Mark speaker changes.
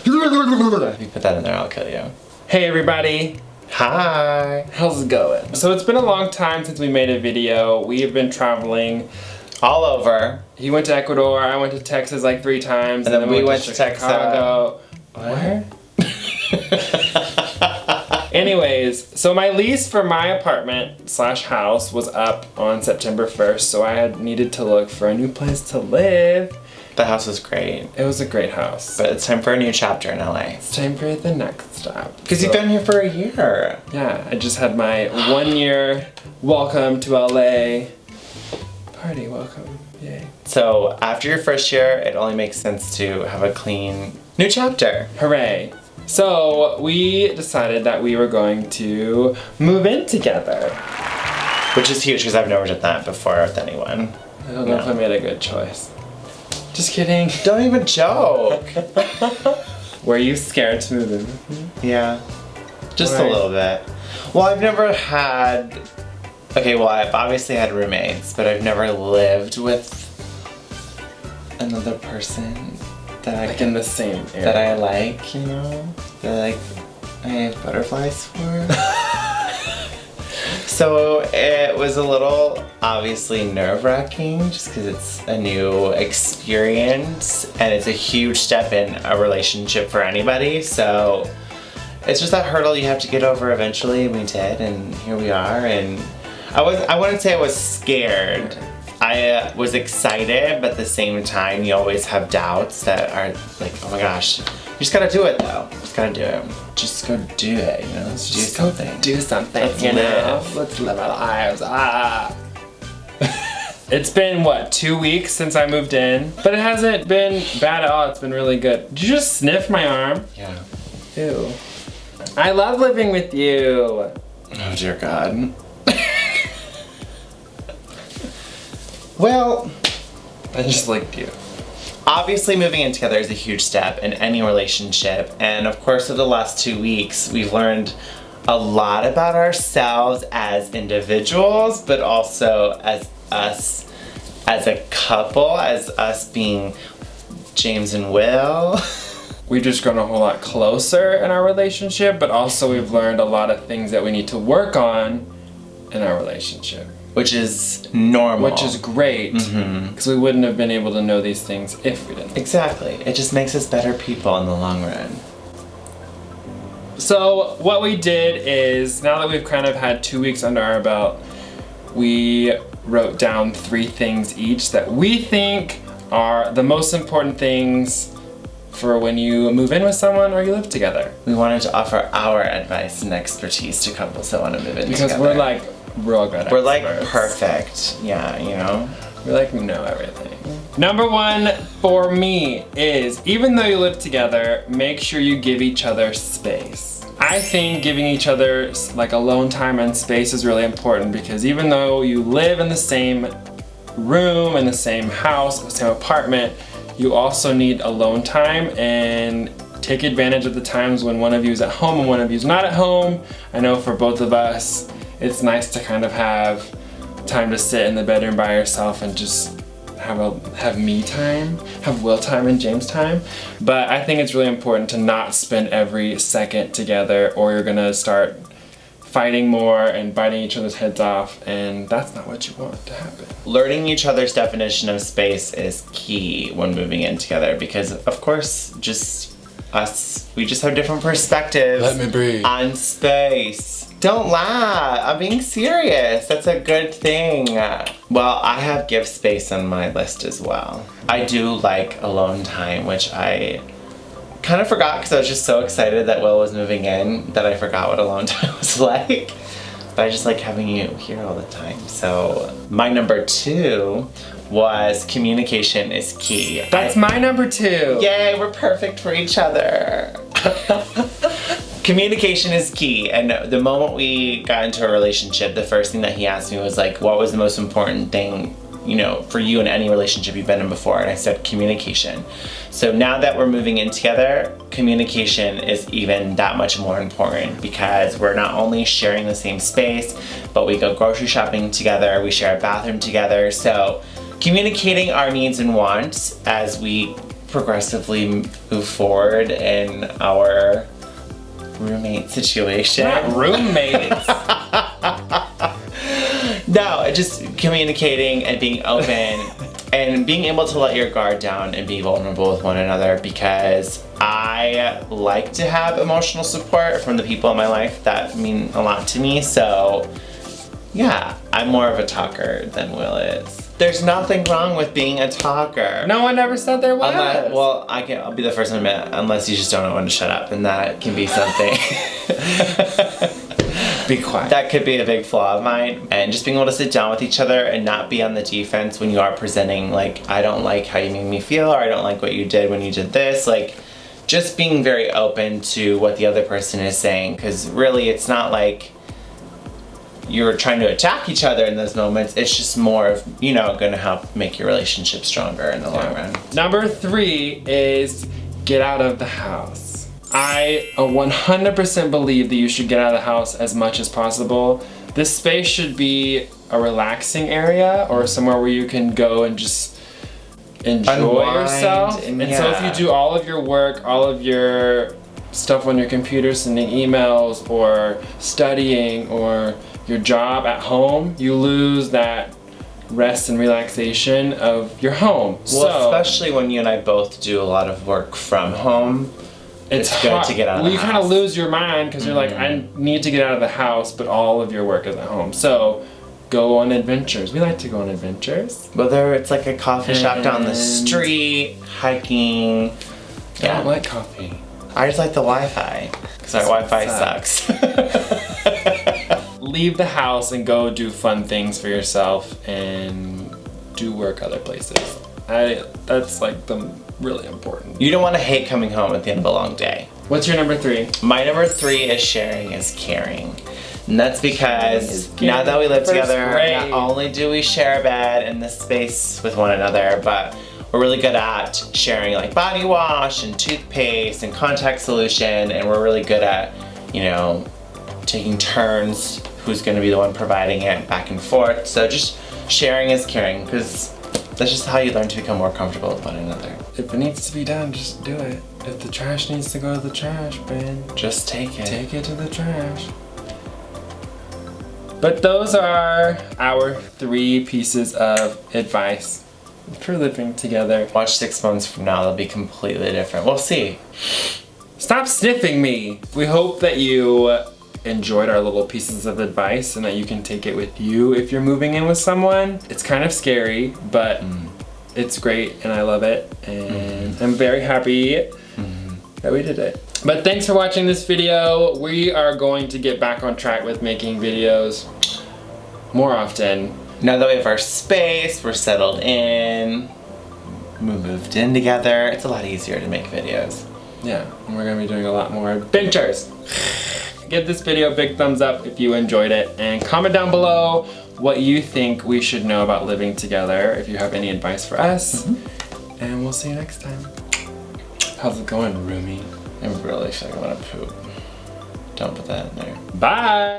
Speaker 1: If you put that in there, I'll kill you.
Speaker 2: Hey everybody.
Speaker 1: Hi.
Speaker 2: How's it going? So it's been a long time since we made a video. We have been traveling
Speaker 1: all over.
Speaker 2: He went to Ecuador, I went to Texas like 3 times.
Speaker 1: And then we went to
Speaker 2: Chicago. Where? Anyways, so my lease for my apartment / house was up on September 1st, so I had needed to look for a new place to live.
Speaker 1: The house was great.
Speaker 2: It was a great house.
Speaker 1: But it's time for a new chapter in LA.
Speaker 2: It's time for the next step.
Speaker 1: Because you've been here for a year.
Speaker 2: Yeah, I just had my 1 year welcome to LA party. Welcome. Yay.
Speaker 1: So after your first year, it only makes sense to have a clean new chapter.
Speaker 2: Hooray. So we decided that we were going to move in together.
Speaker 1: Which is huge because I've never done that before with anyone.
Speaker 2: I don't know if I made a good choice. Just kidding.
Speaker 1: Don't even joke.
Speaker 2: Were you scared to move in with me?
Speaker 1: Yeah. Just a little bit. Well, I've never had... Okay, well, I've obviously had roommates, but I've never lived with another person that I
Speaker 2: in the same area.
Speaker 1: that I like, you know? That I have butterflies for. So it was a little obviously nerve-wracking just because it's a new experience and it's a huge step in a relationship for anybody. So it's just that hurdle you have to get over eventually, and we did, and here we are. And I wouldn't say I was scared. I was excited, but at the same time you always have doubts that are like, oh my gosh, you just gotta do it though. Just gotta do it. Just go do it, you know? Let's do something.
Speaker 2: Do something,
Speaker 1: Let's
Speaker 2: you know?
Speaker 1: live.
Speaker 2: Let's live our lives. It's been, what, 2 weeks since I moved in? But it hasn't been bad at all. It's been really good. Did you just sniff my arm?
Speaker 1: Yeah.
Speaker 2: Ew. I love living with you.
Speaker 1: Oh dear God. Well,
Speaker 2: I just licked you.
Speaker 1: obviously moving in together is a huge step in any relationship, and of course over the last 2 weeks we've learned a lot about ourselves as individuals, but also as us as a couple, as us being James and Will.
Speaker 2: We've just grown a whole lot closer in our relationship, but also we've learned a lot of things that we need to work on in our relationship.
Speaker 1: Which is normal.
Speaker 2: Which is great, because we wouldn't have been able to know these things if we didn't.
Speaker 1: Exactly. It just makes us better people in the long run.
Speaker 2: So what we did is, now that we've kind of had 2 weeks under our belt, we wrote down 3 things each that we think are the most important things for when you move in with someone or you live together.
Speaker 1: We wanted to offer our advice and expertise to couples that want to move in
Speaker 2: because
Speaker 1: together.
Speaker 2: we're like real good
Speaker 1: We're like
Speaker 2: experts.
Speaker 1: perfect. Yeah, you know?
Speaker 2: We like know everything. Number 1 for me is, even though you live together, make sure you give each other space. I think giving each other like alone time and space is really important, because even though you live in the same room, in the same house, the same apartment, you also need alone time, and take advantage of the times when one of you is at home and one of you is not at home. I know for both of us, it's nice to kind of have time to sit in the bedroom by yourself and just have me time, have Will time and James time. But I think it's really important to not spend every second together, or you're gonna start fighting more and biting each other's heads off, and that's not what you want to happen.
Speaker 1: Learning each other's definition of space is key when moving in together, because of course, just us, we just have different perspectives
Speaker 2: Let me breathe.
Speaker 1: on space. Don't laugh, I'm being serious. That's a good thing. Well, I have give space on my list as well. I do like alone time, which I kind of forgot because I was just so excited that Will was moving in that I forgot what alone time was like. But I just like having you here all the time. So my number 2 was communication is key.
Speaker 2: That's my number 2.
Speaker 1: Yay, we're perfect for each other. Communication is key, and the moment we got into a relationship, the first thing that he asked me was like, what was the most important thing, you know, for you in any relationship you've been in before? And I said communication. So now that we're moving in together, communication is even that much more important, because we're not only sharing the same space, but we go grocery shopping together, we share a bathroom together. So communicating our needs and wants as we progressively move forward in our roommate situation.
Speaker 2: Not roommates.
Speaker 1: No, just communicating and being open and being able to let your guard down and be vulnerable with one another, because I like to have emotional support from the people in my life that mean a lot to me. So yeah, I'm more of a talker than Will is. There's nothing wrong with being a talker.
Speaker 2: No one ever said there was.
Speaker 1: I'll be the first to admit, unless you just don't know when to shut up, and that can be something.
Speaker 2: Be quiet.
Speaker 1: That could be a big flaw of mine. And just being able to sit down with each other and not be on the defense when you are presenting, like, I don't like how you made me feel, or I don't like what you did when you did this. Like, just being very open to what the other person is saying, because really it's not like you're trying to attack each other in those moments. It's just more of, you know, gonna help make your relationship stronger in the long run.
Speaker 2: Number 3 is get out of the house. I 100% believe that you should get out of the house as much as possible. This space should be a relaxing area, or somewhere where you can go and just enjoy yourself. And so if you do all of your work, all of your stuff on your computer, sending emails or studying or your job at home, you lose that rest and relaxation of your home.
Speaker 1: Well, especially when you and I both do a lot of work from home. It's good to get out of the house.
Speaker 2: You kind of lose your mind because you're like, I need to get out of the house, but all of your work is at home. So go on adventures. We like to go on adventures.
Speaker 1: Whether it's like a coffee shop down the street, hiking.
Speaker 2: I don't like coffee.
Speaker 1: I just like the Wi-Fi, because our Wi-Fi sucks.
Speaker 2: Leave the house and go do fun things for yourself and do work other places. That's like the really important.
Speaker 1: You don't want to hate coming home at the end of a long day.
Speaker 2: What's your number 3?
Speaker 1: My number 3 is sharing is caring. And that's because now that we live together, not only do we share a bed and this space with one another, but we're really good at sharing like body wash and toothpaste and contact solution, and we're really good at, you know, taking turns who's going to be the one providing it back and forth. So just sharing is caring, because that's just how you learn to become more comfortable with one another.
Speaker 2: If it needs to be done, just do it. If the trash needs to go to the trash bin,
Speaker 1: just take it.
Speaker 2: Take it to the trash. But those are our 3 pieces of advice for living together.
Speaker 1: Watch 6 months from now, they'll be completely different. We'll see.
Speaker 2: Stop sniffing me. We hope that you enjoyed our little pieces of advice and that you can take it with you if you're moving in with someone. It's kind of scary, but it's great and I love it, and I'm very happy that we did it. But thanks for watching this video. We are going to get back on track with making videos more often.
Speaker 1: Now that we have our space, we're settled in, we moved in together, it's a lot easier to make videos.
Speaker 2: Yeah, and we're gonna be doing a lot more adventures. Give this video a big thumbs up if you enjoyed it, and comment down below what you think we should know about living together, if you have any advice for us. And we'll see you next time. How's it going, roomie?
Speaker 1: I really feel like I want to poop. Don't put that in there.
Speaker 2: Bye!